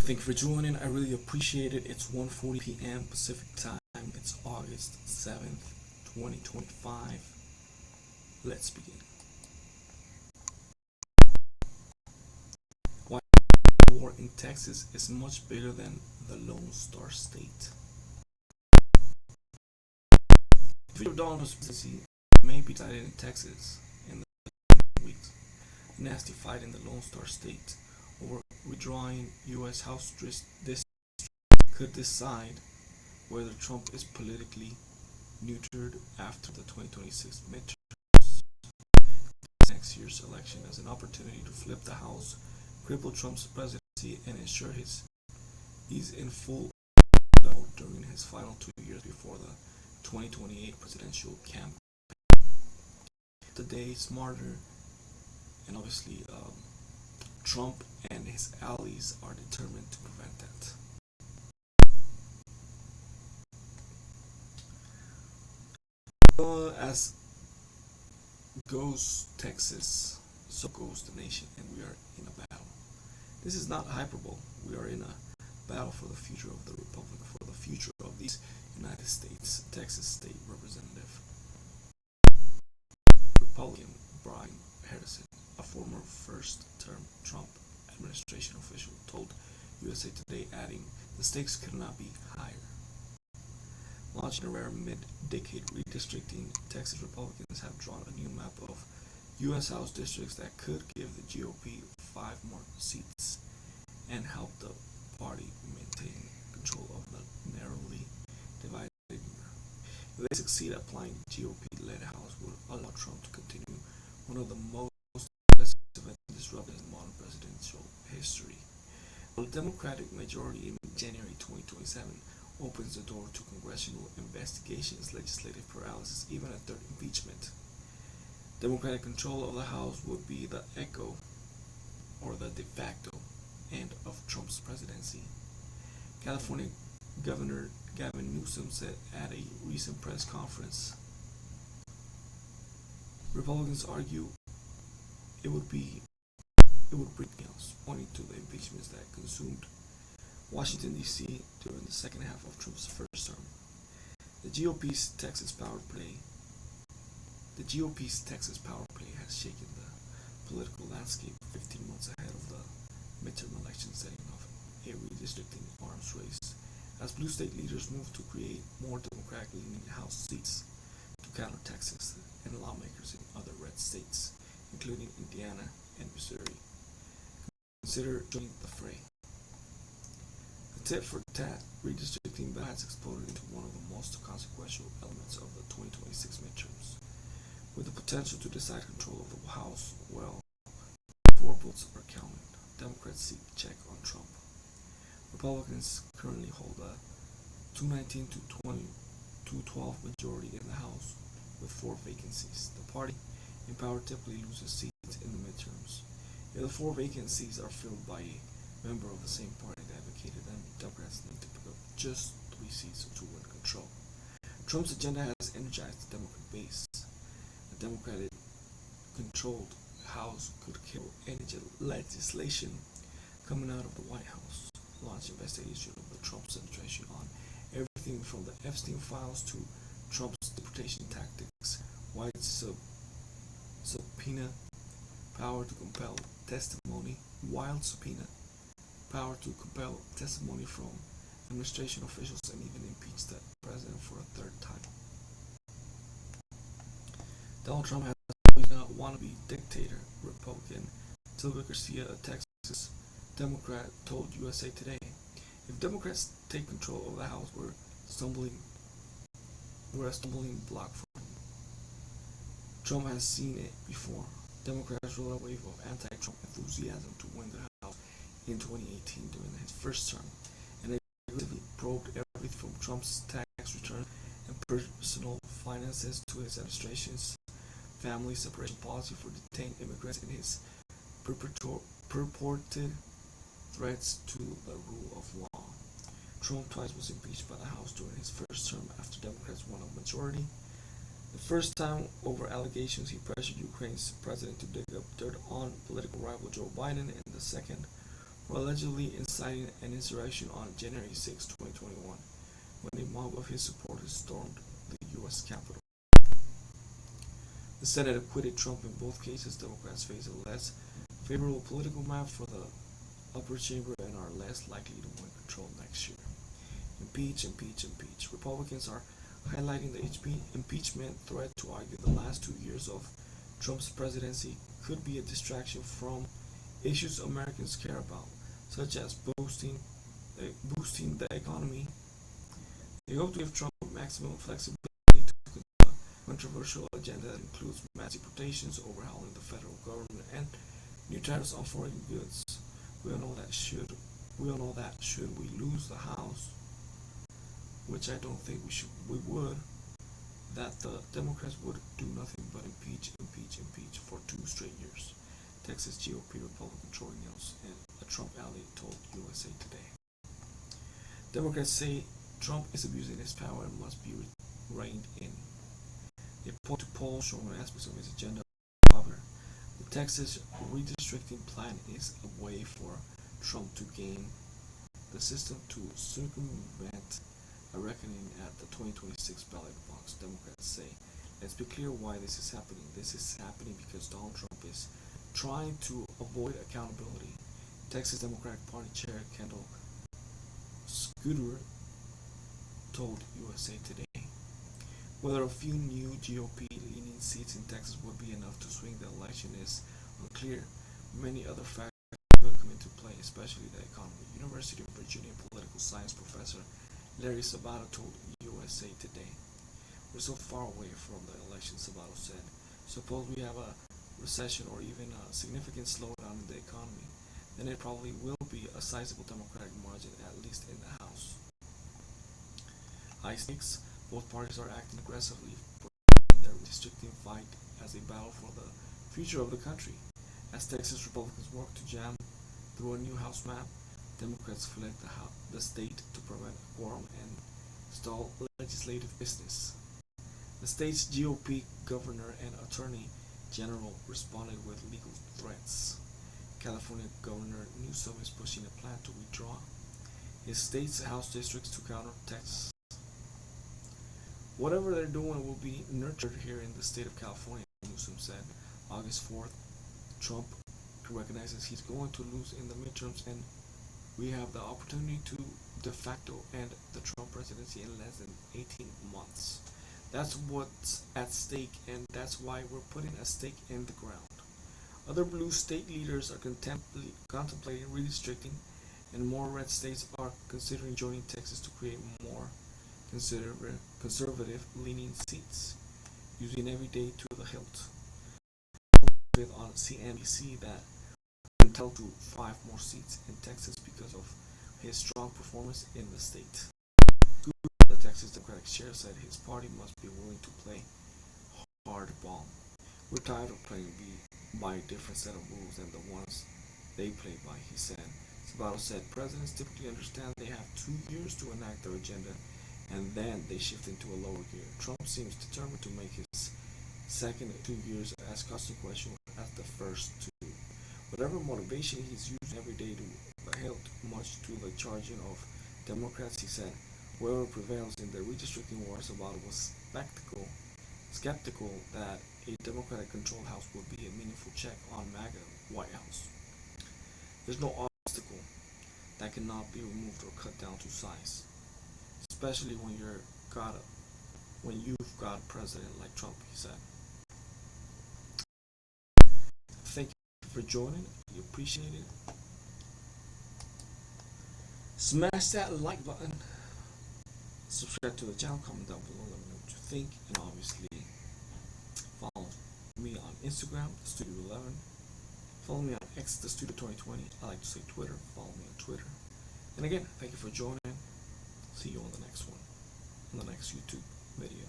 Thank you for joining. I really appreciate it. It's 1:40 p.m. Pacific time. It's August 7th, 2025. Let's begin. Why the war in Texas is much bigger than the Lone Star State. The future of Donald Trump's presidency may be decided in Texas in the weeks. A nasty fight in the Lone Star State over withdrawing U.S. House district could decide whether Trump is politically neutered after the 2026 midterms. Next year's election as an opportunity to flip the House, cripple Trump's presidency, and ensure he's in full mode during his final 2 years before the 2028 presidential campaign. Today, smarter and obviously Trump and his allies are determined to prevent that. As goes Texas, so goes the nation, and we are in a battle. This is not hyperbole. We are in a battle for the future of the Republic, for the future of these United States. Texas State Representative Republican Brian Harrison, a former first-term Trump administration official, told USA Today, adding, "The stakes could not be higher." Launching a rare mid-decade redistricting, Texas Republicans have drawn a new map of U.S. House districts that could give the GOP 5 more seats and help the party maintain control of the narrowly divided area. If they succeed, applying the GOP-led House would allow Trump to continue one of the most aggressive and disruptive in modern presidential history. While the Democratic majority in January 2027 opens the door to congressional investigations, legislative paralysis, even a third impeachment, Democratic control of the House would be the echo or the de facto end of Trump's presidency. California Governor Gavin Newsom said at a recent press conference, Republicans argue it would bring chaos, pointing to the impeachments that consumed Washington, D.C. during the second half of Trump's first term. The GOP's Texas power play has shaken the political landscape 15 months ahead of the midterm election, setting off a redistricting arms race as blue state leaders move to create more Democratic-leaning House seats to counter Texas and lawmakers in other red states, including Indiana and Missouri, consider joining the fray. The tit-for-tat redistricting battle has exploded into one of the most consequential elements of the 2026 midterms, with the potential to decide control of the House. Well, 4 votes are counted. Democrats seek check on Trump. Republicans currently hold a 219 to 212 majority in the House, with 4 vacancies. The party in power typically loses seats in the midterms. If the 4 vacancies are filled by a member of the same party that advocated them, Democrats need to pick up just 3 seats to win control. Trump's agenda has energized the Democrat base. A Democratic-controlled House could kill any legislation coming out of the White House, launch investigation of the Trump administration on everything from the Epstein files to Trump's deportation tactics, wide subpoena power to compel testimony, from administration officials, and even impeach the president for a 3rd time. Donald Trump has always been a wannabe dictator. Republican Silva Garcia, a Texas Democrat, told USA Today, "If Democrats take control of the House, we're a stumbling block for him. Trump has seen it before. Democrats rolled a wave of anti-Trump enthusiasm to win the House in 2018 during his first term, and they aggressively probed everything from Trump's tax return and personal finances to his administration's family separation policy for detained immigrants and his purported threats to the rule of law. Trump twice was impeached by the House during his first term after Democrats won a majority. The first time over allegations he pressured Ukraine's president to dig up dirt on political rival Joe Biden, and the second for allegedly inciting an insurrection on January 6, 2021, when a mob of his supporters stormed the U.S. Capitol. The Senate acquitted Trump in both cases. Democrats face a less favorable political map for the upper chamber and are less likely to win control next year. Impeach, impeach, impeach. Republicans are highlighting the impeachment threat to argue the last 2 years of Trump's presidency could be a distraction from issues Americans care about, such as boosting the economy. They hope to give Trump maximum flexibility to conduct a controversial agenda that includes mass deportations, overhauling the federal government, and new tariffs on foreign goods. We all know that should we lose the House, which I don't think we would, that the Democrats would do nothing but impeach, impeach, impeach for 2 straight years. Texas GOP Republican Troy Nehls and a Trump ally told USA Today. Democrats say Trump is abusing his power and must be reined in. They point to polls showing aspects of his agenda. However, the Texas redistricting plan is a way for Trump to game the system to circumvent a reckoning at the 2026 ballot box. Democrats say, let's be clear why this is happening. This is happening because Donald Trump is trying to avoid accountability. Texas Democratic Party Chair Kendall Scooter told USA Today. Whether a few new GOP-leaning seats in Texas would be enough to swing the election is unclear. Many other factors will come into play, especially the economy. University of Virginia political science professor Larry Sabato told USA Today. We're so far away from the election, Sabato said. Suppose we have a recession or even a significant slowdown in the economy, then it probably will be a sizable Democratic margin, at least in the House. High stakes, both parties are acting aggressively in their redistricting fight as a battle for the future of the country. As Texas Republicans work to jam through a new House map, Democrats fled the state to prevent a quorum and stall legislative business. The state's GOP governor and attorney general responded with legal threats. California Governor Newsom is pushing a plan to withdraw his state's House districts to counter Texas. Whatever they're doing will be nurtured here in the state of California, Newsom said. August 4th, Trump recognizes he's going to lose in the midterms, and we have the opportunity to de facto end the Trump presidency in less than 18 months. That's what's at stake, and that's why we're putting a stake in the ground. Other blue state leaders are contemplating redistricting, and more red states are considering joining Texas to create more conservative-leaning seats, using every day to the hilt. On CNBC that entitled to 5 more seats in Texas because of his strong performance in the state. The Texas Democratic chair said his party must be willing to play hardball. We're tired of playing by a different set of rules than the ones they play by, he said. Sabato said presidents typically understand they have 2 years to enact their agenda, and then they shift into a lower gear. Trump seems determined to make his second 2 years as consequential as the first 2. Whatever motivation he's using every day to the hilt, much to the charging of Democrats, he said, whoever prevails in the redistricting war, Sabato was skeptical that a Democratic-controlled House would be a meaningful check on MAGA White House. There's no obstacle that cannot be removed or cut down to size, especially when you've got a president like Trump, he said. Thank you for joining. We appreciate it. Smash that like button. Subscribe to the channel. Comment down below. Let me know what you think. And obviously, follow me on Instagram, Studio11. Follow me on X, the Studio 2020. I like to say Twitter. Follow me on Twitter. And again, thank you for joining. See you on the next one, on the next YouTube video.